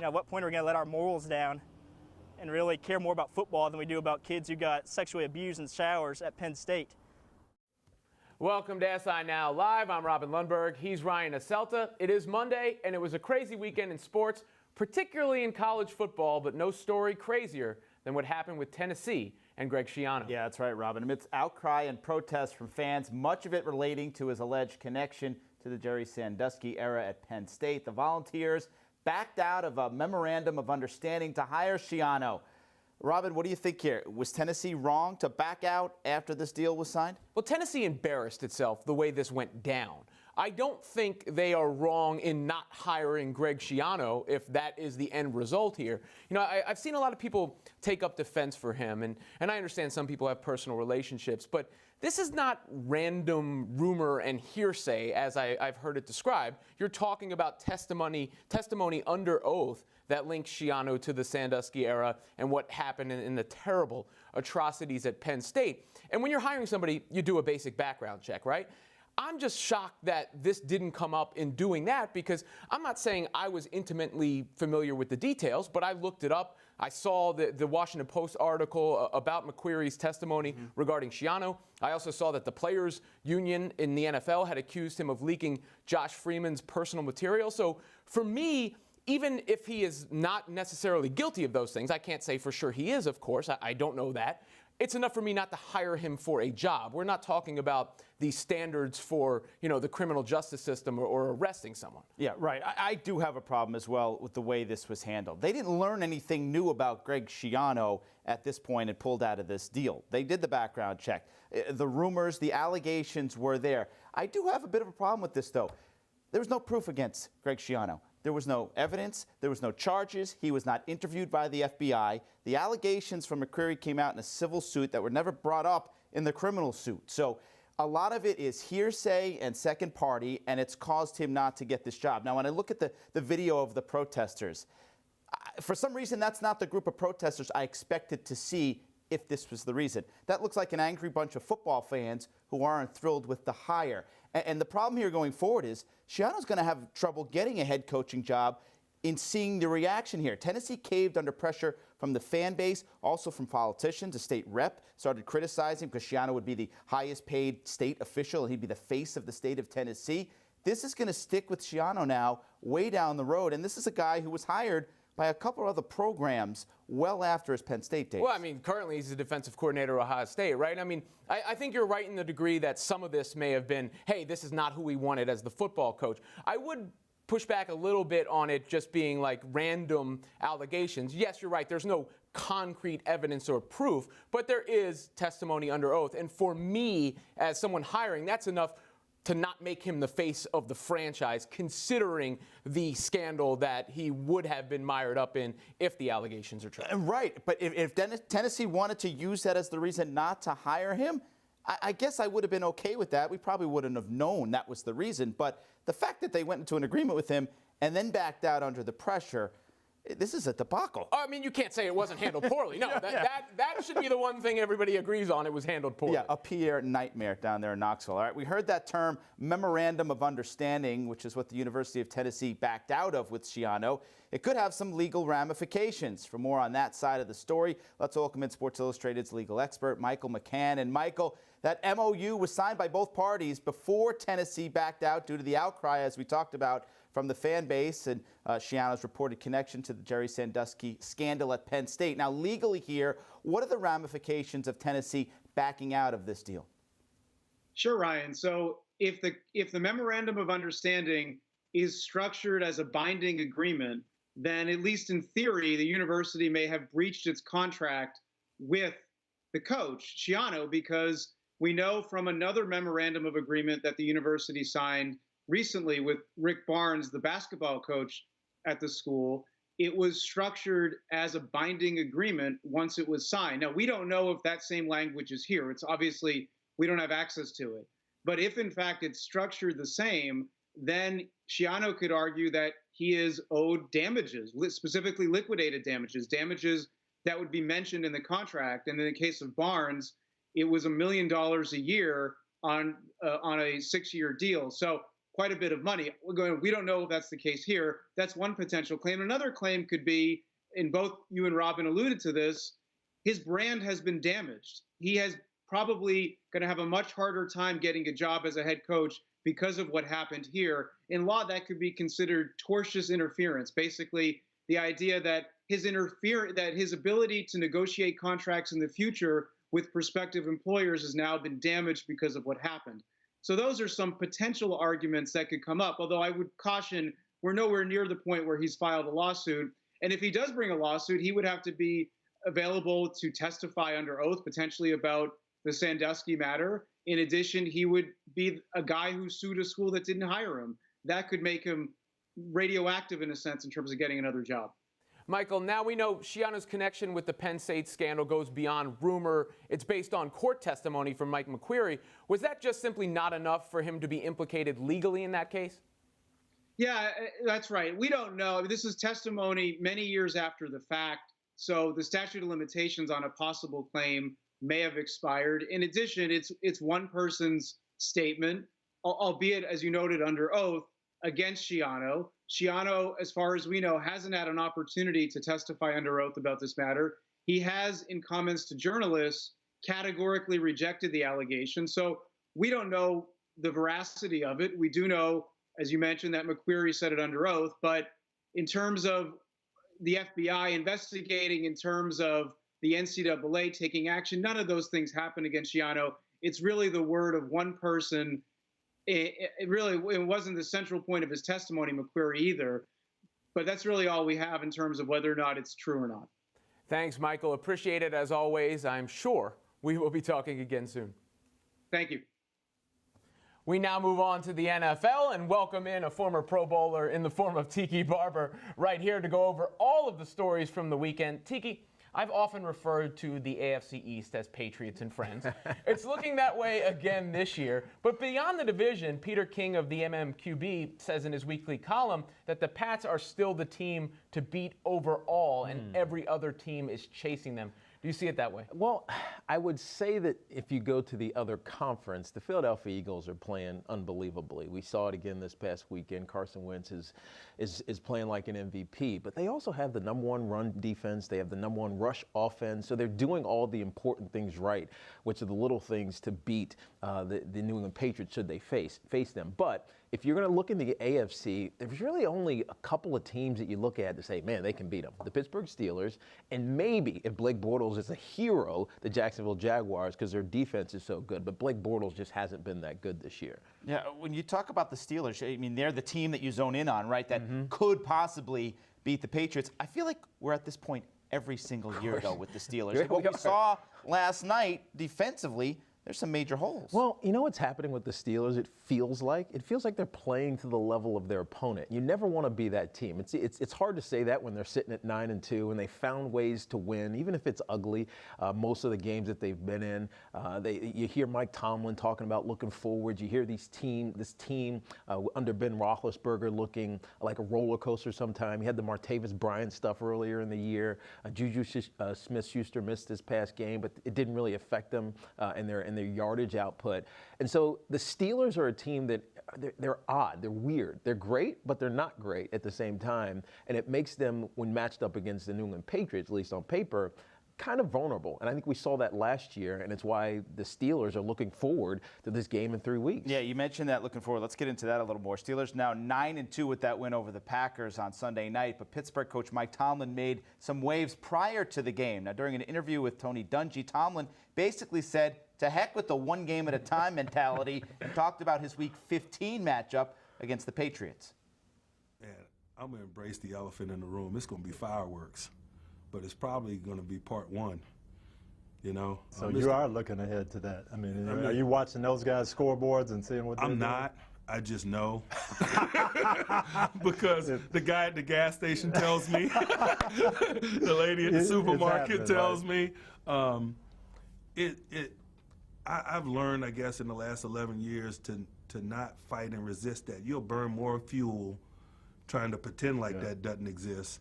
at what point are we going to let our morals down and really care more about football than we do about kids who got sexually abused in showers at Penn State? Welcome to SI Now Live. I'm Robin Lundberg. He's Ryan Aselta. It is Monday, and it was a crazy weekend in sports, particularly in college football, but no story crazier than what happened with Tennessee and Greg Schiano. Yeah, that's right, Robin. Amidst outcry and protests from fans, much of it relating to his alleged connection to the Jerry Sandusky era at Penn State, the Volunteers backed out of a memorandum of understanding to hire Schiano. Robin, what do you think here? Was Tennessee wrong to back out after this deal was signed? Well, Tennessee embarrassed itself the way this went down. I don't think they are wrong in not hiring Greg Schiano if that is the end result here. You know, I've seen a lot of people take up defense for him, and I understand some people have personal relationships, but this is not random rumor and hearsay as I've heard it described. You're talking about testimony under oath that links Schiano to the Sandusky era and what happened in the terrible atrocities at Penn State. And when you're hiring somebody, you do a basic background check, right? I'm just shocked that this didn't come up in doing that, because I'm not saying I was intimately familiar with the details, but I looked it up. I saw the Washington Post article about McQueary's testimony regarding Schiano. I also saw that the Players Union in the NFL had accused him of leaking Josh Freeman's personal material. So for me, even if he is not necessarily guilty of those things, I can't say for sure he is, of course. I don't know that. It's enough for me not to hire him for a job. We're not talking about the standards for, you know, the criminal justice system or arresting someone. Yeah, right. I do have a problem as well with the way this was handled. They didn't learn anything new about Greg Schiano at this point and pulled out of this deal. They did the background check. The rumors, the allegations were there. I do have a bit of a problem with this, though. There was no proof against Greg Schiano. There was no evidence. There was no charges. He was not interviewed by the FBI. The allegations from McQueary came out in a civil suit that were never brought up in the criminal suit. So a lot of it is hearsay and second party, and it's caused him not to get this job. Now, when I look at the video of the protesters, for some reason, that's not the group of protesters I expected to see if this was the reason. That looks like an angry bunch of football fans who aren't thrilled with the hire. And the problem here going forward is Schiano's going to have trouble getting a head coaching job in seeing the reaction here. Tennessee caved under pressure from the fan base, also from politicians. A state rep started criticizing because Schiano would be the highest paid state official and he'd be the face of the state of Tennessee. This is going to stick with Schiano now way down the road. And this is a guy who was hired by a couple of other programs well after his Penn State days. Well, I mean, currently he's the defensive coordinator of Ohio State, right? I mean, I think you're right in the degree that some of this may have been, hey, this is not who we wanted as the football coach. I would push back a little bit on it just being like random allegations. Yes, you're right. There's no concrete evidence or proof, but there is testimony under oath. And for me, as someone hiring, that's enough to not make him the face of the franchise, considering the scandal that he would have been mired up in if the allegations are true. Right, but if Tennessee wanted to use that as the reason not to hire him, I guess I would have been okay with that. We probably wouldn't have known that was the reason. But the fact that they went into an agreement with him and then backed out under the pressure, this is a debacle. I mean, you can't say it wasn't handled poorly. No, that should be the one thing everybody agrees on. It was handled poorly. Yeah, a PR nightmare down there in Knoxville. All right, we heard that term, memorandum of understanding, which is what the University of Tennessee backed out of with Schiano. It could have some legal ramifications. For more on that side of the story, let's welcome in Sports Illustrated's legal expert, Michael McCann. And Michael, that MOU was signed by both parties before Tennessee backed out due to the outcry, as we talked about, from the fan base and Schiano's reported connection to the Jerry Sandusky scandal at Penn State. Now, legally here, what are the ramifications of Tennessee backing out of this deal? Sure, Ryan. So if the memorandum of understanding is structured as a binding agreement, then at least in theory, the university may have breached its contract with the coach, Schiano, because we know from another memorandum of agreement that the university signed recently with Rick Barnes, the basketball coach at the school, it was structured as a binding agreement once it was signed. Now, we don't know if that same language is here. It's obviously, we don't have access to it. But if, in fact, it's structured the same, then Schiano could argue that he is owed damages, specifically liquidated damages, damages that would be mentioned in the contract. And in the case of Barnes, it was $1 million a year on a 6-year deal. So quite a bit of money. We don't know if that's the case here. That's one potential claim. Another claim could be, and both you and Robin alluded to this, his brand has been damaged. He has probably going to have a much harder time getting a job as a head coach because of what happened here. In law, that could be considered tortious interference. Basically, the idea that his ability to negotiate contracts in the future with prospective employers has now been damaged because of what happened. So those are some potential arguments that could come up, although I would caution we're nowhere near the point where he's filed a lawsuit. And if he does bring a lawsuit, he would have to be available to testify under oath, potentially about the Sandusky matter. In addition, he would be a guy who sued a school that didn't hire him. That could make him radioactive in a sense in terms of getting another job. Michael, now we know Schiano's connection with the Penn State scandal goes beyond rumor. It's based on court testimony from Mike McQueary. Was that just simply not enough for him to be implicated legally in that case? Yeah, that's right. We don't know. I mean, this is testimony many years after the fact. So the statute of limitations on a possible claim may have expired. In addition, it's one person's statement, albeit, as you noted, under oath, against Schiano. Schiano, as far as we know, hasn't had an opportunity to testify under oath about this matter. He has, in comments to journalists, categorically rejected the allegation. So we don't know the veracity of it. We do know, as you mentioned, that McQueary said it under oath. But in terms of the FBI investigating, in terms of the NCAA taking action, none of those things happened against Schiano. It's really the word of one person. It wasn't the central point of his testimony, McQueary, either. But that's really all we have in terms of whether or not it's true or not. Thanks, Michael. Appreciate it as always. I'm sure we will be talking again soon. Thank you. We now move on to the NFL and welcome in a former Pro Bowler in the form of Tiki Barber right here to go over all of the stories from the weekend. Tiki, I've often referred to the AFC East as Patriots and Friends. It's looking that way again this year. But beyond the division, Peter King of the MMQB says in his weekly column that the Pats are still the team to beat overall, and every other team is chasing them. Do you see it that way? Well, I would say that if you go to the other conference, the Philadelphia Eagles are playing unbelievably. We saw it again this past weekend. Carson Wentz is playing like an MVP. But they also have the #1 run defense. They have the #1 rush offense. So they're doing all the important things right, which are the little things to beat the New England Patriots should they face them. But if you're going to look in the AFC, there's really only a couple of teams that you look at to say, man, they can beat them. The Pittsburgh Steelers, and maybe if Blake Bortles is a hero, the Jacksonville Jaguars, because their defense is so good. But Blake Bortles just hasn't been that good this year. Yeah, when you talk about the Steelers, I mean, they're the team that you zone in on, right, that could possibly beat the Patriots. I feel like we're at this point every single year, though, with the Steelers. Like what we saw last night defensively, there's some major holes. Well, you know what's happening with the Steelers? It feels like they're playing to the level of their opponent. You never want to be that team. It's hard to say that when they're sitting at 9-2 and they found ways to win, even if it's ugly. Most of the games that they've been in, you hear Mike Tomlin talking about looking forward. You hear this team under Ben Roethlisberger looking like a roller coaster. Sometime he had the Martavis Bryant stuff earlier in the year. Juju Smith-Schuster missed this past game, but it didn't really affect them in their yardage output. And so the Steelers are a team that they're odd, they're weird. They're great, but they're not great at the same time. And it makes them, when matched up against the New England Patriots, at least on paper, kind of vulnerable. And I think we saw that last year, and it's why the Steelers are looking forward to this game in 3 weeks. Yeah, you mentioned that looking forward. Let's get into that a little more. Steelers now 9-2 with that win over the Packers on Sunday night, but Pittsburgh coach Mike Tomlin made some waves prior to the game. Now, during an interview with Tony Dungy, Tomlin basically said, to heck with the one game at a time mentality, and talked about his Week 15 matchup against the Patriots. Man, I'm going to embrace the elephant in the room. It's going to be fireworks. But it's probably going to be part one, you know. So you are looking ahead to that. I mean, are you watching those guys' scoreboards and seeing what they're doing? I'm not. I just know. Because the guy at the gas station tells me. The lady at the supermarket tells me. I've learned, I guess, in the last 11 years to not fight and resist that. You'll burn more fuel trying to pretend like that doesn't exist,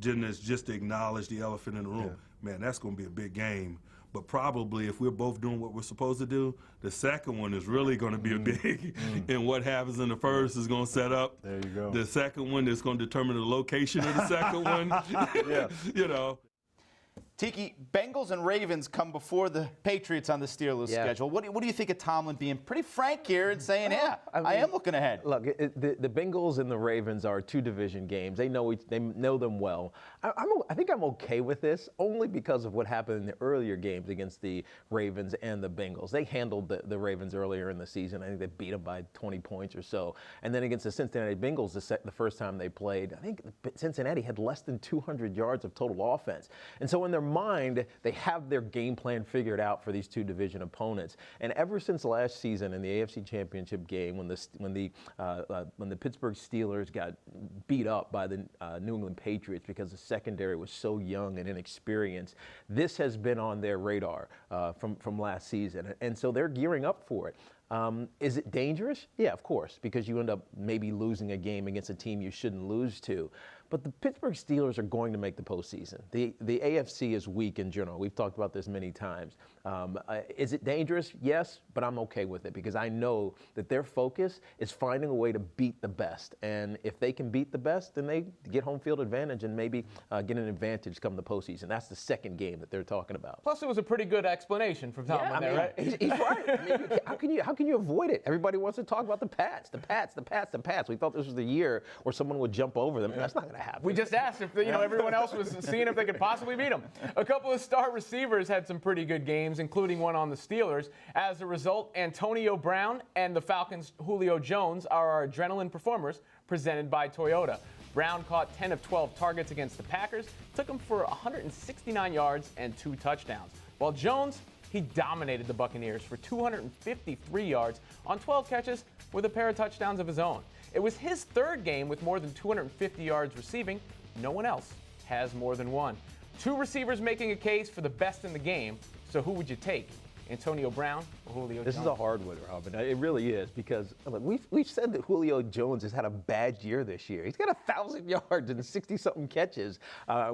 just to acknowledge the elephant in the room. Man, that's going to be a big game. but probably if we're both doing what we're supposed to do, the second one is really going to be a big, and what happens in the first is going to set up There you go. the second one that's going to determine the location of the second one. Yeah. You know. Tiki, Bengals and Ravens come before the Patriots on the Steelers Yeah. schedule. What do you think of Tomlin being pretty frank here and saying, yeah, I am looking ahead? Look, the Bengals and the Ravens are two division games. They know them well. I think I'm okay with this only because of what happened in the earlier games against the Ravens and the Bengals. They handled the Ravens earlier in the season. I think they beat them by 20 points or so. And then against the Cincinnati Bengals, the first time they played, I think Cincinnati had less than 200 yards of total offense. And so in their mind, they have their game plan figured out for these two division opponents. And ever since last season in the AFC Championship game, when the Pittsburgh Steelers got beat up by the New England Patriots because the secondary was so young and inexperienced, this has been on their radar from last season. And so they're gearing up for it. Is it dangerous? Yeah, of course, because you end up maybe losing a game against a team you shouldn't lose to. But the Pittsburgh Steelers are going to make the postseason. The AFC is weak in general. We've talked about this many times. Is it dangerous? Yes, but I'm okay with it because I know that their focus is finding a way to beat the best. And if they can beat the best, then they get home field advantage and maybe get an advantage come the postseason. That's the second game that they're talking about. Plus, it was a pretty good explanation from Tomlin there, right? He's right. I mean, how can you avoid it? Everybody wants to talk about the Pats. We thought this was the year where someone would jump over them. That's not going to happen. We just asked if everyone else was seeing if they could possibly beat them. A couple of star receivers had some pretty good games, including one on the Steelers. As a result, Antonio Brown and the Falcons' Julio Jones are our adrenaline performers presented by Toyota. Brown caught 10 of 12 targets against the Packers, took them for 169 yards and 2 touchdowns. While Jones, he dominated the Buccaneers for 253 yards on 12 catches with a pair of touchdowns of his own. It was his third game with more than 250 yards receiving. No one else has more than one. Two receivers making a case for the best in the game. So who would you take? Antonio Brown or Julio Jones? This is a hard one, Robin. It really is because look, we've said that Julio Jones has had a bad year this year. He's got 1,000 yards and 60-something catches.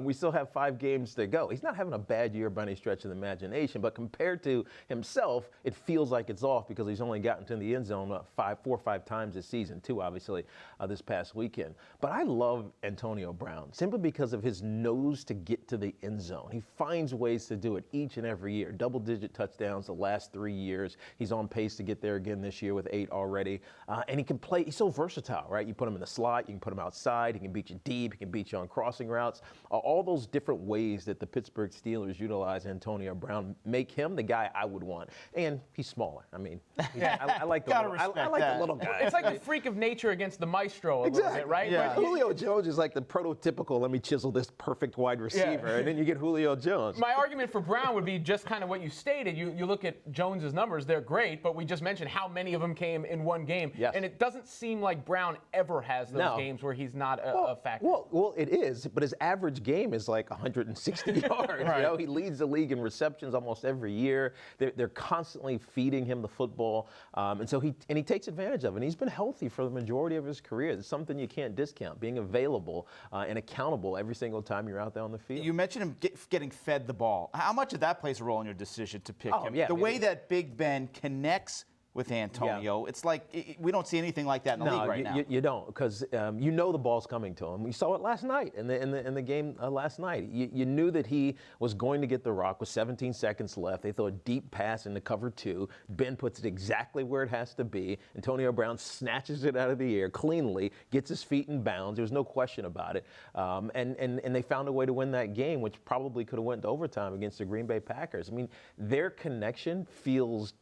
We still have 5 games to go. He's not having a bad year by any stretch of the imagination, but compared to himself, it feels like it's off because he's only gotten to the end zone 4 or 5 times this season, 2 obviously this past weekend. But I love Antonio Brown simply because of his nose to get to the end zone. He finds ways to do it each and every year. Double-digit touchdowns the last 3 years. He's on pace to get there again this year with 8 already. And he can play. He's so versatile, right? You put him in the slot, you can put him outside, he can beat you deep, he can beat you on crossing routes. All those different ways that the Pittsburgh Steelers utilize Antonio Brown make him the guy I would want. And he's smaller. I mean, I like the little guy. It's like the freak of nature against the maestro a little bit, right? Yeah. Julio Jones is like the prototypical, let me chisel this perfect wide receiver, and then you get Julio Jones. My argument for Brown would be just kind of what you stated. You look at Jones's numbers, they're great, but we just mentioned how many of them came in one game. Yes. And it doesn't seem like Brown ever has those games where he's not a factor. Well, it is, but his average game is like 160 yards. Right. You know, he leads the league in receptions almost every year. They're constantly feeding him the football, and so he takes advantage of it. And he's been healthy for the majority of his career. It's something you can't discount, being available and accountable every single time you're out there on the field. You mentioned him getting fed the ball. How much of that plays a role in your decision to pick him? Yeah, the way that Big Ben connects with Antonio, it's like we don't see anything like that in the league right now. You don't, because you know the ball's coming to him. We saw it last night in the game last night. You knew that he was going to get the rock with 17 seconds left. They throw a deep pass into cover 2. Ben puts it exactly where it has to be. Antonio Brown snatches it out of the air cleanly, gets his feet in bounds. There's no question about it. And they found a way to win that game, which probably could have went to overtime against the Green Bay Packers. I mean, their connection feels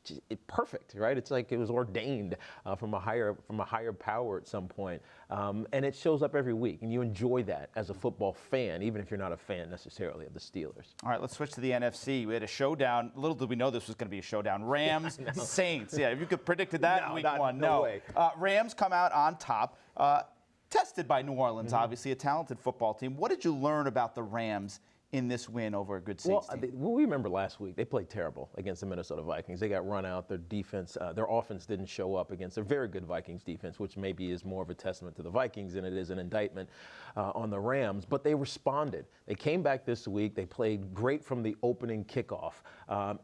perfect, right? It's like it was ordained from a higher power at some point, and it shows up every week, and you enjoy that as a football fan, even if you're not a fan necessarily of the Steelers. All right, let's switch to the NFC. We had a showdown. Little did we know this was going to be a showdown. Rams, Saints. Yeah, if you could predicted that in week 1. No way. Rams come out on top, tested by New Orleans, obviously a talented football team. What did you learn about the Rams in this win over a good Saints team? Well, we remember last week they played terrible against the Minnesota Vikings. They got run out. Their defense, their offense didn't show up against a very good Vikings defense, which maybe is more of a testament to the Vikings than it is an indictment on the Rams. But they responded. They came back this week. They played great from the opening kickoff,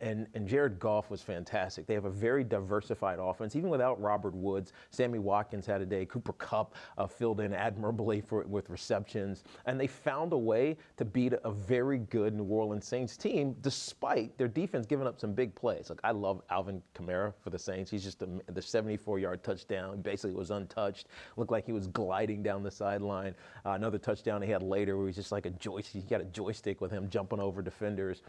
and Jared Goff was fantastic. They have a very diversified offense, even without Robert Woods. Sammy Watkins had a day. Cooper Kupp filled in admirably with receptions, and they found a way to beat a very good New Orleans Saints team, despite their defense giving up some big plays. Like, I love Alvin Kamara for the Saints. He's just the 74-yard touchdown. He basically was untouched. Looked like he was gliding down the sideline. Another touchdown he had later where he's just like a joystick. He got a joystick with him jumping over defenders.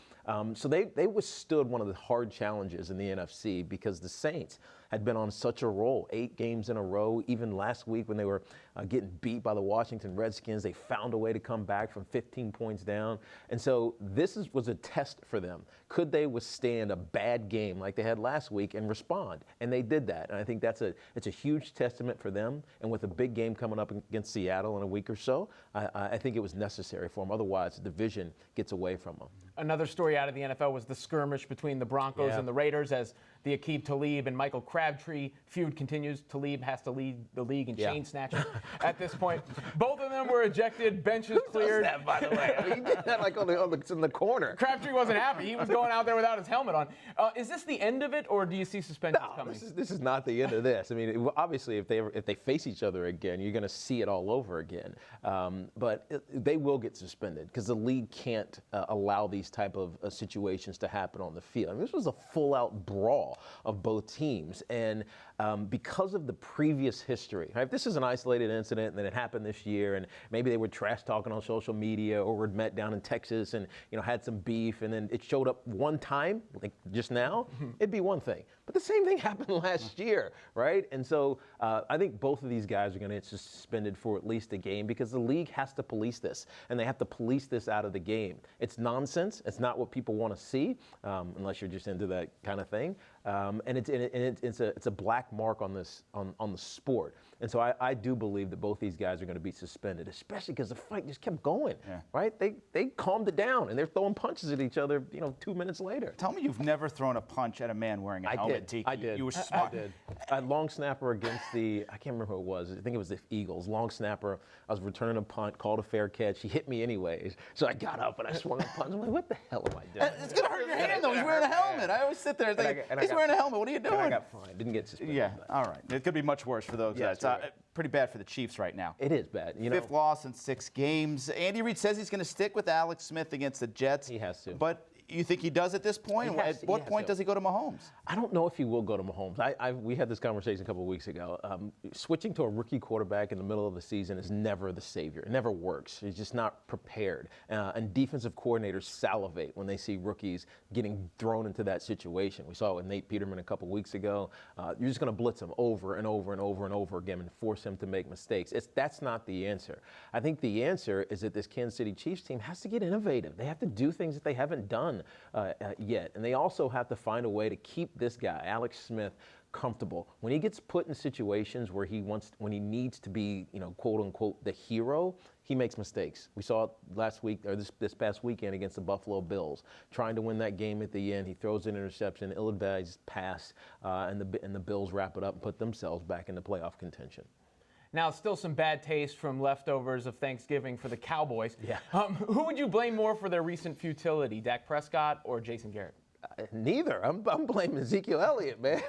So they withstood one of the hard challenges in the NFC because the Saints had been on such a roll, 8 games in a row. Even last week when they were getting beat by the Washington Redskins, they found a way to come back from 15 points down. And so this was a test for them. Could they withstand a bad game like they had last week and respond? And they did that. And I think it's a huge testament for them. And with a big game coming up against Seattle in a week or so, I think it was necessary for them. Otherwise, the division gets away from them. Another story out of the NFL was the skirmish between the Broncos and the Raiders as the Aqib Talib and Michael Crabtree feud continues. Talib has to lead the league in chain snatching at this point. Both of them were ejected, benches cleared. Who does that, by the way? I mean, he did that like in the corner. Crabtree wasn't happy. He was going out there without his helmet on. Is this the end of it, or do you see suspensions coming? This is not the end of this. I mean, obviously, if they face each other again, you're going to see it all over again. But they will get suspended because the league can't allow these type of situations to happen on the field. I mean, this was a full-out brawl of both teams, and because of the previous history, right? If this is an isolated incident and then it happened this year, and maybe they were trash talking on social media or were met down in Texas and had some beef, and then it showed up one time, like just now, it'd be one thing. But the same thing happened last year, right? And so I think both of these guys are going to get suspended for at least a game because the league has to police this, and they have to police this out of the game. It's nonsense. It's not what people want to see, unless you're just into that kind of thing. And it's a black mark on this on the sport. And so I do believe that both these guys are going to be suspended, especially because the fight just kept going, right? They calmed it down, and they're throwing punches at each other, 2 minutes later. Tell me you've never thrown a punch at a man wearing a helmet, Tiki. I did. You were smart. I did. I had long snapper against I can't remember who it was. I think it was the Eagles. Long snapper. I was returning a punt, called a fair catch. He hit me anyways. So I got up and I swung a punch. I'm like, what the hell am I doing? It's going to hurt your hand, though. He's wearing a helmet. I always sit there and think, he's wearing a helmet. What are you doing? And I got fined. Didn't get suspended. Yeah, all right. It could be much worse for those guys. Right. Pretty bad for the Chiefs right now. It is bad. 5th loss in 6 games. Andy Reid says he's going to stick with Alex Smith against the Jets. He has to. But you think he does at this point? At what point does he go to Mahomes? I don't know if he will go to Mahomes. We had this conversation a couple of weeks ago. Switching to a rookie quarterback in the middle of the season is never the savior. It never works. He's just not prepared. And defensive coordinators salivate when they see rookies getting thrown into that situation. We saw it with Nate Peterman a couple of weeks ago. You're just going to blitz him over and over and over and over again and force him to make mistakes. That's not the answer. I think the answer is that this Kansas City Chiefs team has to get innovative. They have to do things that they haven't done yet. And they also have to find a way to keep this guy, Alex Smith, comfortable. When he gets put in situations where when he needs to be, quote unquote, the hero, he makes mistakes. We saw it last week, or this past weekend against the Buffalo Bills. Trying to win that game at the end, he throws an interception, ill-advised pass, and the Bills wrap it up and put themselves back into playoff contention. Now, still some bad taste from leftovers of Thanksgiving for the Cowboys. Yeah. Who would you blame more for their recent futility, Dak Prescott or Jason Garrett? Neither. I'm blaming Ezekiel Elliott, man.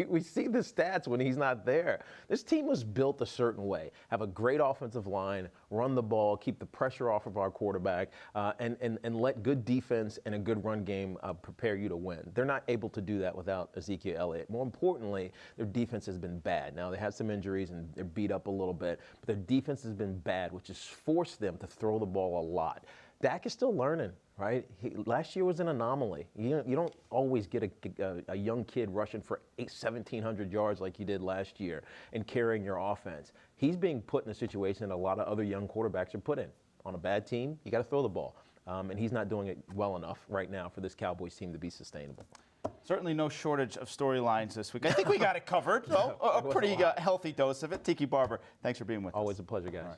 we see the stats when he's not there. This team was built a certain way. Have a great offensive line, run the ball, keep the pressure off of our quarterback, and let good defense and a good run game prepare you to win. They're not able to do that without Ezekiel Elliott. More importantly, their defense has been bad. Now, they have some injuries and they're beat up a little bit, but their defense has been bad, which has forced them to throw the ball a lot. Dak is still learning, right? Last year was an anomaly. You don't always get a young kid rushing for 1,700 yards like you did last year and carrying your offense. He's being put in a situation that a lot of other young quarterbacks are put in. On a bad team, you got to throw the ball. And he's not doing it well enough right now for this Cowboys team to be sustainable. Certainly no shortage of storylines this week. I think we got it covered, though. A pretty healthy dose of it. Tiki Barber, thanks for being with us. Always a pleasure, guys.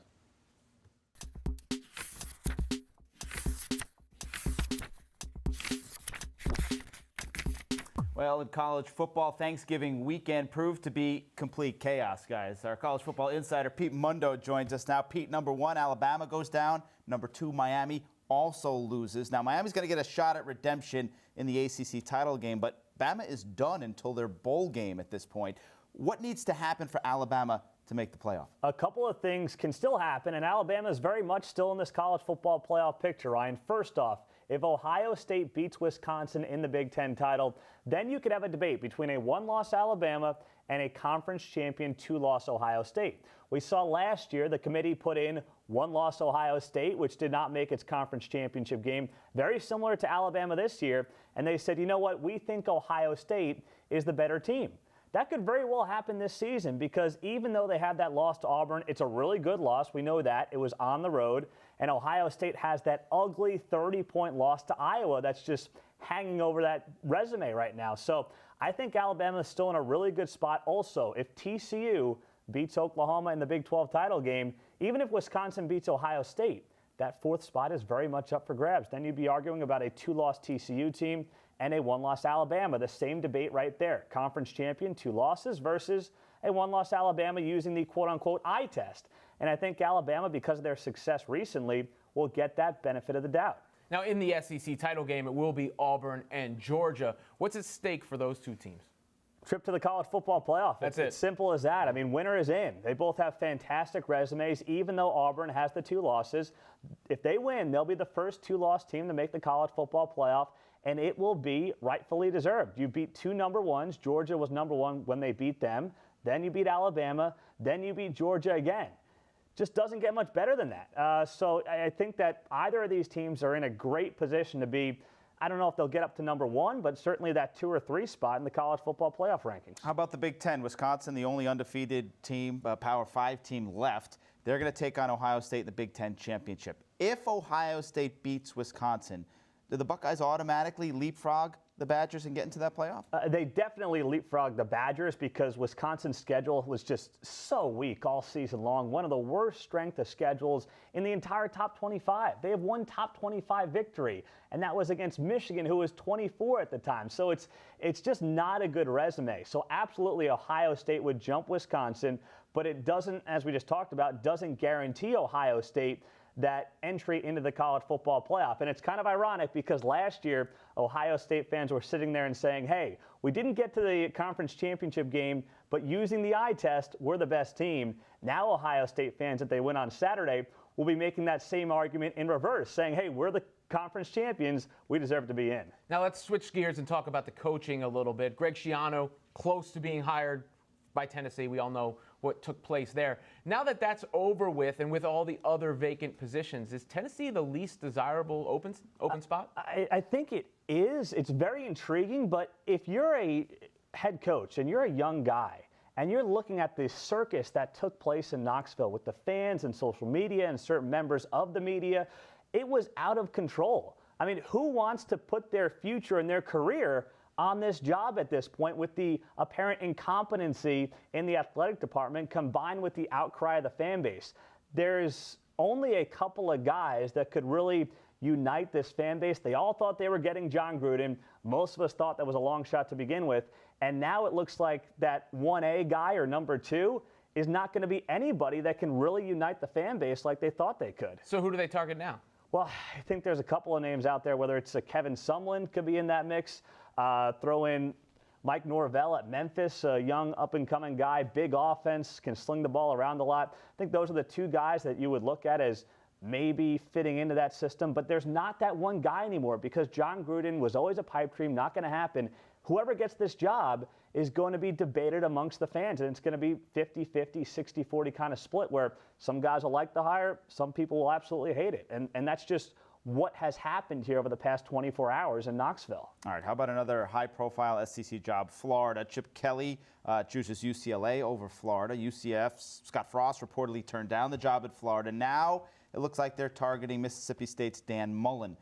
Well, in college football, Thanksgiving weekend proved to be complete chaos, guys. Our college football insider, Pete Mundo, joins us now. Pete, number 1, Alabama goes down. Number 2, Miami also loses. Now, Miami's going to get a shot at redemption in the ACC title game, but Bama is done until their bowl game at this point. What needs to happen for Alabama to make the playoff? A couple of things can still happen, and Alabama is very much still in this college football playoff picture, Ryan. First off, if Ohio State beats Wisconsin in the Big Ten title, then you could have a debate between a one-loss Alabama and a conference champion 2-loss Ohio State. We saw last year the committee put in one-loss Ohio State, which did not make its conference championship game, very similar to Alabama this year, and they said, you know what, we think Ohio State is the better team. That could very well happen this season because even though they had that loss to Auburn, it's a really good loss. We know that. It was on the road. And Ohio State has that ugly 30-point loss to Iowa that's just hanging over that resume right now. So I think Alabama is still in a really good spot. Also, if TCU beats Oklahoma in the Big 12 title game, even if Wisconsin beats Ohio State, that 4th spot is very much up for grabs. Then you'd be arguing about a 2-loss TCU team and a 1-loss Alabama. The same debate right there. Conference champion, 2 losses versus a 1-loss Alabama using the quote-unquote eye test. And I think Alabama, because of their success recently, will get that benefit of the doubt. Now, in the SEC title game, it will be Auburn and Georgia. What's at stake for those two teams? Trip to the college football playoff. That's it. It's simple as that. I mean, winner is in. They both have fantastic resumes, even though Auburn has the 2 losses. If they win, they'll be the first 2-loss team to make the college football playoff, and it will be rightfully deserved. You beat 2 number 1s. Georgia was number 1 when they beat them. Then you beat Alabama. Then you beat Georgia again. Just doesn't get much better than that. So I think that either of these teams are in a great position to be, I don't know if they'll get up to number 1, but certainly that 2 or 3 spot in the college football playoff rankings. How about the Big Ten? Wisconsin, the only undefeated team, Power 5 team left. They're going to take on Ohio State in the Big Ten championship. If Ohio State beats Wisconsin, do the Buckeyes automatically leapfrog the Badgers and get into that playoff? They definitely leapfrog the Badgers because Wisconsin's schedule was just so weak all season long. One of the worst strength of schedules in the entire top 25. They have one top 25 victory, and that was against Michigan, who was 24 at the time. So it's just not a good resume. So absolutely Ohio State would jump Wisconsin, but it doesn't, as we just talked about, doesn't guarantee Ohio State that entry into the college football playoff. And it's kind of ironic because last year, Ohio State fans were sitting there and saying, hey, we didn't get to the conference championship game, but using the eye test, we're the best team. Now Ohio State fans, if they win on Saturday, will be making that same argument in reverse, saying, hey, we're the conference champions, we deserve to be in. Now let's switch gears and talk about the coaching a little bit. Greg Schiano, close to being hired by Tennessee. We all know what took place there. Now that that's over with, and with all the other vacant positions, is Tennessee the least desirable open spot? I think it is. It's very intriguing, but if you're a head coach and you're a young guy and you're looking at the circus that took place in Knoxville with the fans and social media and certain members of the media, it was out of control. I mean, who wants to put their future and their career on this job at this point with the apparent incompetency in the athletic department combined with the outcry of the fan base? There's only a couple of guys that could really unite this fan base. They all thought they were getting John Gruden. Most of us thought that was a long shot to begin with. And now it looks like that 1A guy or number 2 is not going to be anybody that can really unite the fan base like they thought they could. So who do they target now? Well, I think there's a couple of names out there, whether it's a Kevin Sumlin could be in that mix. Throw in Mike Norvell at Memphis, a young up-and-coming guy, big offense, can sling the ball around a lot. I think those are the 2 guys that you would look at as maybe fitting into that system. But there's not that one guy anymore because John Gruden was always a pipe dream, not going to happen. Whoever gets this job is going to be debated amongst the fans, and it's going to be 50-50, 60-40 kind of split where some guys will like the hire, some people will absolutely hate it. And that's just what has happened here over the past 24 hours in Knoxville. All right, how about another high-profile SEC job? Florida. Chip Kelly chooses UCLA over Florida. UCF's Scott Frost reportedly turned down the job at Florida. Now it looks like they're targeting Mississippi State's Dan Mullen.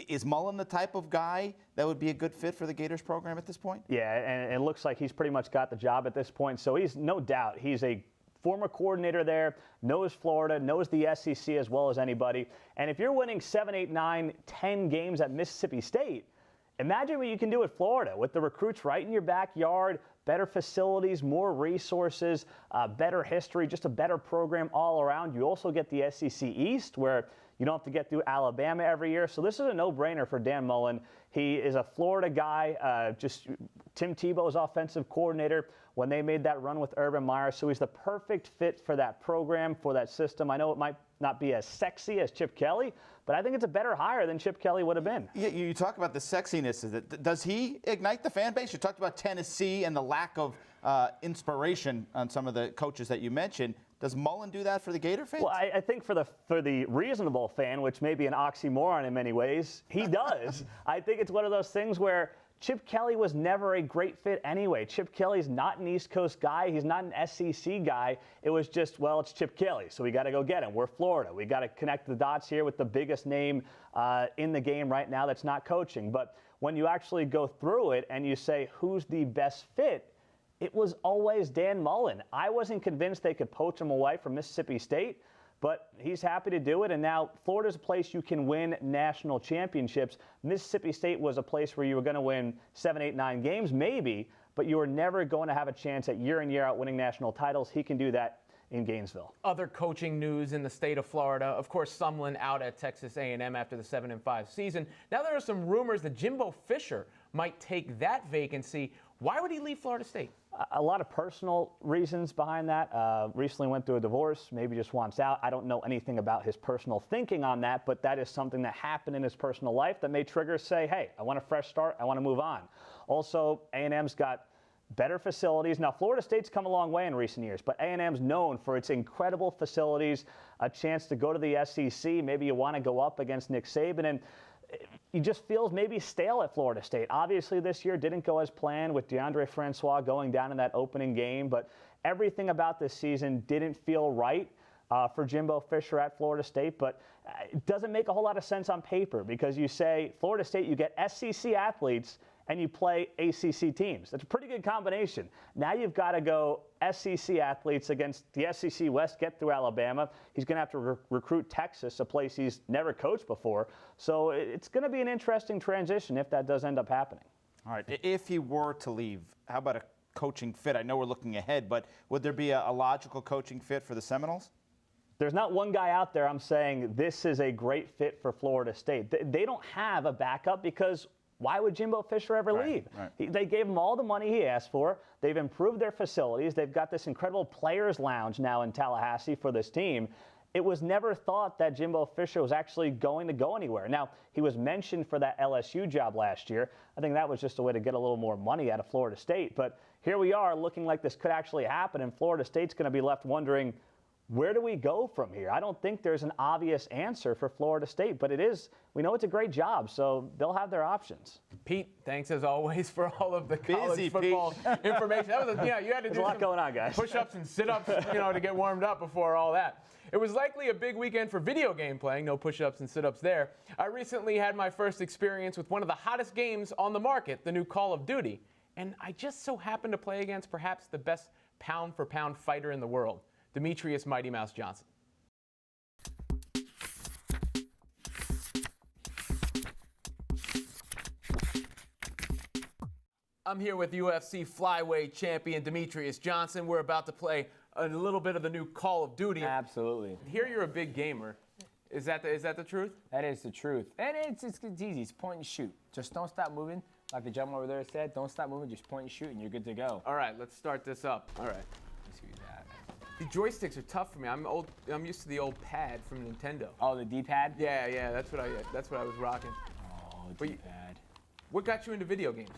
Is Mullen the type of guy that would be a good fit for the Gators program at this point? Yeah, and it looks like he's pretty much got the job at this point. So he's no doubt, he's a former coordinator there, knows Florida, knows the SEC as well as anybody. And if you're winning 7, 8, 9, 10 games at Mississippi State, Imagine what you can do at Florida with the recruits right in your backyard, better facilities, more resources, better history, just a better program all around. You also get the SEC East, where you don't have to get through Alabama every year. So this is a no-brainer for Dan Mullen. He is a Florida guy, just Tim Tebow's offensive coordinator when they made that run with Urban Meyer. So he's the perfect fit for that program, for that system. I know it might not be as sexy as Chip Kelly, but I think it's a better hire than Chip Kelly would have been. You talk about the sexiness. Does he ignite the fan base? You talked about Tennessee and the lack of inspiration on some of the coaches that you mentioned. Does Mullen do that for the Gator fans? Well, I think for the reasonable fan, which may be an oxymoron in many ways, he does. I think it's one of those things where Chip Kelly was never a great fit anyway. Chip Kelly's not an East Coast guy. He's not an SEC guy. It was just, well, it's Chip Kelly, so we got to go get him. We're Florida. We got to connect the dots here with the biggest name in the game right now that's not coaching. But when you actually go through it and you say, who's the best fit, it was always Dan Mullen. I wasn't convinced they could poach him away from Mississippi State, but he's happy to do it. And now Florida's a place you can win national championships. Mississippi State was a place where you were going to win 7, 8, 9 games, maybe, but you were never going to have a chance at year in, year out winning national titles. He can do that in Gainesville. Other coaching news in the state of Florida. Of course, Sumlin out at Texas A&M after the 7-5 season. Now there are some rumors that Jimbo Fisher might take that vacancy. Why would he leave Florida State? A lot of personal reasons behind that. Recently went through a divorce, maybe just wants out. I don't know anything about his personal thinking on that, but that is something that happened in his personal life that may trigger, say, hey, I want a fresh start, I want to move on. Also, A&M's got better facilities. Now, Florida State's come a long way in recent years, but A&M's known for its incredible facilities, a chance to go to the SEC. Maybe you want to go up against Nick Saban, and he just feels maybe stale at Florida State. Obviously, this year didn't go as planned with DeAndre Francois going down in that opening game, but everything about this season didn't feel right for Jimbo Fisher at Florida State. But it doesn't make a whole lot of sense on paper because you say Florida State, you get SEC athletes and you play ACC teams. That's a pretty good combination. Now you've got to go SEC athletes against the SEC West, get through Alabama. He's going to have to recruit Texas, a place he's never coached before. So it's going to be an interesting transition if that does end up happening. All right. If he were to leave, how about a coaching fit? I know we're looking ahead, but would there be a logical coaching fit for the Seminoles? There's not one guy out there I'm saying this is a great fit for Florida State. They don't have a backup because why would Jimbo Fisher ever leave? Right. They gave him all the money he asked for. They've improved their facilities. They've got this incredible players' lounge now in Tallahassee for this team. It was never thought that Jimbo Fisher was actually going to go anywhere. Now, he was mentioned for that LSU job last year. I think that was just a way to get a little more money out of Florida State. But here we are looking like this could actually happen, and Florida State's going to be left wondering, where do we go from here? I don't think there's an obvious answer for Florida State, but we know it's a great job, so they'll have their options. Pete, thanks as always for all of the college football information. That was you had to do a lot going on, guys. Push-ups and sit-ups, to get warmed up before all that. It was likely a big weekend for video game playing. No push-ups and sit-ups there. I recently had my first experience with one of the hottest games on the market, the new Call of Duty, and I just so happened to play against perhaps the best pound-for-pound fighter in the world, Demetrious Mighty Mouse Johnson. I'm here with UFC flyweight champion Demetrious Johnson. We're about to play a little bit of the new Call of Duty. Absolutely. Here you're a big gamer. Is that the truth? That is the truth. And it's easy. It's point and shoot. Just don't stop moving. Like the gentleman over there said, don't stop moving. Just point and shoot, and you're good to go. All right, let's start this up. All right. Let's see that. The joysticks are tough for me. I'm used to the old pad from Nintendo. Oh, the D-pad? Yeah. That's what I was rocking. Oh, the D-pad. What got you into video games?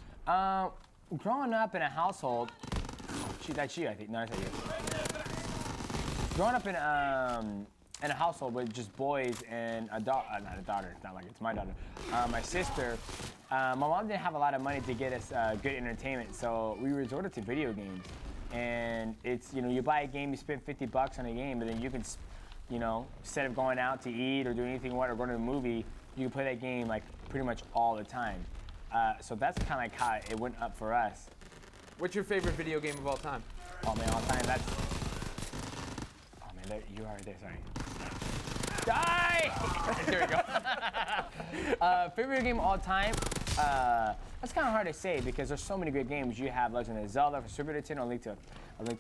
Growing up in a household. That's you, I think. No, that's not you. Growing up in a household with just boys and a daughter. Not a daughter. It's not like it's my daughter. My sister. My mom didn't have a lot of money to get us good entertainment, so we resorted to video games. And it's, you buy a game, you spend $50 on a game, but then you can, instead of going out to eat or doing anything or going to a movie, you can play that game like pretty much all the time. So that's kind of like how it went up for us. What's your favorite video game of all time? Oh man, all time, that's... Oh man, there, you are right there, sorry. Die! There we go. Favorite game of all time? That's kind of hard to say because there's so many great games. You have Legend of Zelda for Super Nintendo, A Link to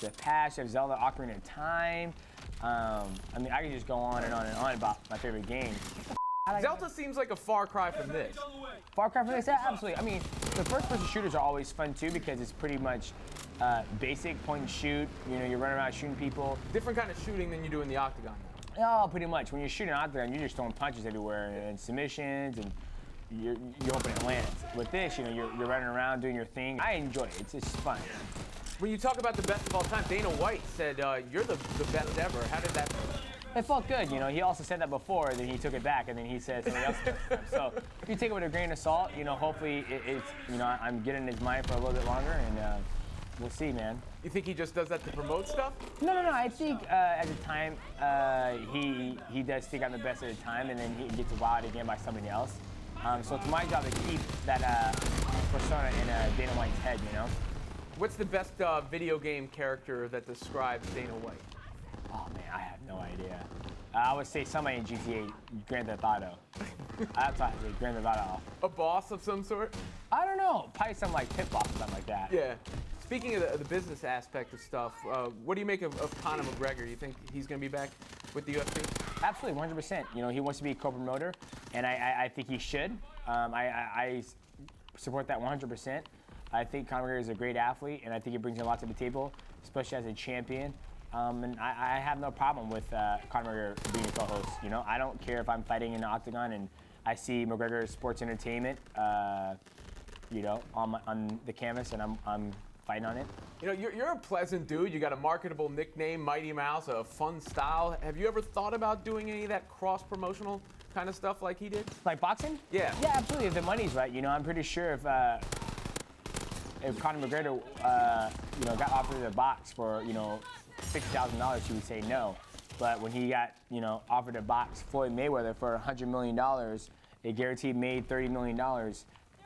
the Past. You have Zelda Ocarina of Time. I mean, I could just go on and on and on about my favorite games. Zelda seems like a far cry from this. Far Cry from this? Yeah, absolutely. I mean, the first-person shooters are always fun too because it's pretty much basic point and shoot. You know, you're running around shooting people. Different kind of shooting than you do in the Octagon. Oh, pretty much. When you're shooting an Octagon, you're just throwing punches everywhere and submissions, and you're hoping it lands. With this, you know, you're running around doing your thing. I enjoy it. It's just fun. When you talk about the best of all time, Dana White said you're the best ever. How did that feel? It felt good, you know. He also said that before, then he took it back, and then he said something else. So if you take it with a grain of salt, you know, hopefully it's, you know, I'm getting in his mind for a little bit longer, and we'll see, man. You think he just does that to promote stuff? No. I think at the time he does think I'm the best at the time, and then he gets wowed again by somebody else. So it's my job to keep that persona in Dana White's head, you know. What's the best video game character that describes Dana White? Oh man, I have no idea. I would say somebody in GTA, Grand Theft Auto. That's what I say, Grand Theft Auto. A boss of some sort? I don't know, probably something like Pit Boss or something like that. Yeah. Speaking of the business aspect of stuff, what do you make of Conor McGregor? You think he's going to be back with the UFC? Absolutely, 100%. You know, he wants to be a co-promoter, and I think he should. I support that 100%. I think Conor McGregor is a great athlete, and I think he brings a lot to the table, especially as a champion. And I have no problem with Conor McGregor being a co-host. You know, I don't care if I'm fighting in the Octagon and I see McGregor's Sports Entertainment, you know, on the canvas, and I'm fighting on it. You know, you're a pleasant dude. You got a marketable nickname, Mighty Mouse, a fun style. Have you ever thought about doing any of that cross-promotional kind of stuff like he did? Like boxing? Yeah. Yeah, absolutely. If the money's right, you know, I'm pretty sure if Conor McGregor, you know, got offered a box for, you know, $50,000, he would say no. But when he got, you know, offered a box Floyd Mayweather for $100 million, a guaranteed made $30 million,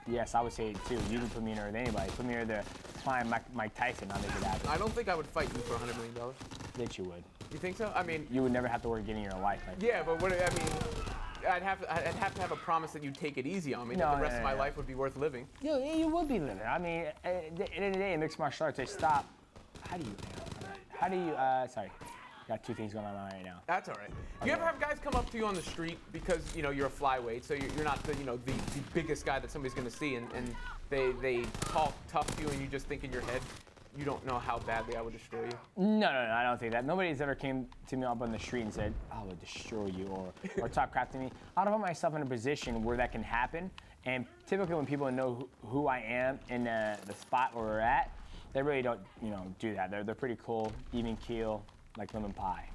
yes, I would say it too. You can put me in there with anybody. Put me in there to prime Mike Tyson, I'll make it happen. I don't think I would fight you for $100 million. That you would. You think so? I mean, you would never have to worry getting your life. Like yeah, but what I mean, I'd have to have a promise that you'd take it easy on me. That the rest of my life would be worth living. You would be living. I mean, at the end of the day, in mixed martial arts, they stop. How do you? Sorry. Got two things going on right now. That's all right. Do you ever have guys come up to you on the street because, you know, you're a flyweight, so you're not the, you know, the biggest guy that somebody's going to see, and they talk tough to you, and you just think in your head, you don't know how badly I would destroy you? No, I don't think that. Nobody's ever came to me up on the street and said, I would destroy you, or talk crap to me. I don't put myself in a position where that can happen, and typically when people know who I am in the spot where we're at, they really don't, you know, do that. They're pretty cool, even keel, like lemon pie.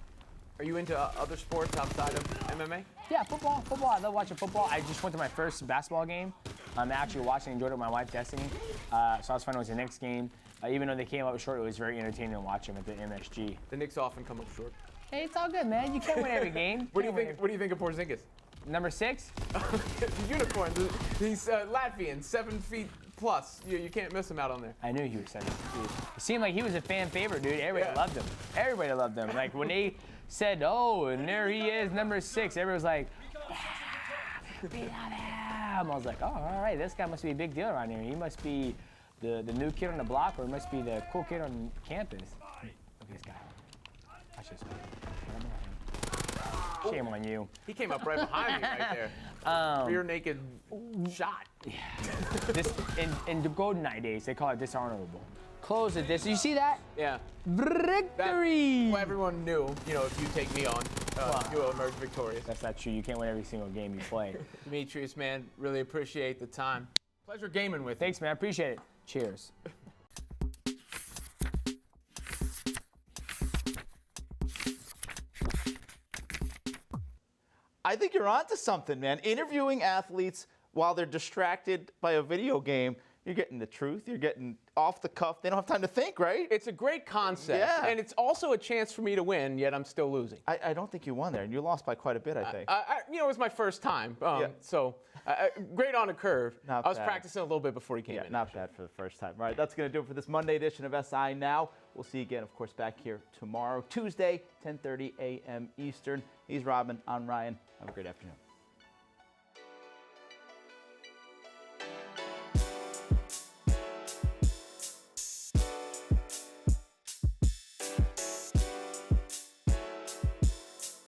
Are you into other sports outside of MMA? Yeah, football. I love watching football. I just went to my first basketball game. I'm actually watching and enjoyed it with my wife, Destiny. So I was fun. It was the Knicks game. Even though they came up short, it was very entertaining to watch them at the MSG. The Knicks often come up short. Hey, it's all good, man. You can't win every game. What do you think of Porzingis? Number 6? The unicorn. He's Latvian, 7 feet plus. You can't miss him out on there. I knew he was 7 feet. It seemed like he was a fan favorite, dude. Everybody loved him. Everybody loved him. Like when they said, "Oh, and there he is, number 6," everybody was like, "We love him." I was like, "Oh, all right. This guy must be a big deal around here. He must be the new kid on the block, or he must be the cool kid on campus." Look at this guy. Watch this. Shame on you. He came up right behind me right there. Rear naked shot. Yeah. This in the GoldenEye days, they call it dishonorable. Close it. You see that? Yeah. Victory. Well, everyone knew, you know, if you take me on, you will emerge victorious. That's not true. You can't win every single game you play. Demetrious, man, really appreciate the time. Pleasure gaming with you. Thanks, man. I appreciate it. Cheers. I think you're onto something, man. Interviewing athletes while they're distracted by a video game, you're getting the truth. You're getting off the cuff. They don't have time to think, right? It's a great concept. Yeah. And it's also a chance for me to win, yet I'm still losing. I don't think you won there, and you lost by quite a bit, I think. You know, it was my first time. Yeah. So, great on a curve. Not I was bad. practicing a little bit before he came in. Not bad for the first time. All right, that's going to do it for this Monday edition of SI Now. We'll see you again, of course, back here tomorrow, Tuesday, 10:30 a.m. Eastern. He's Robin. I'm Ryan. Have a great afternoon.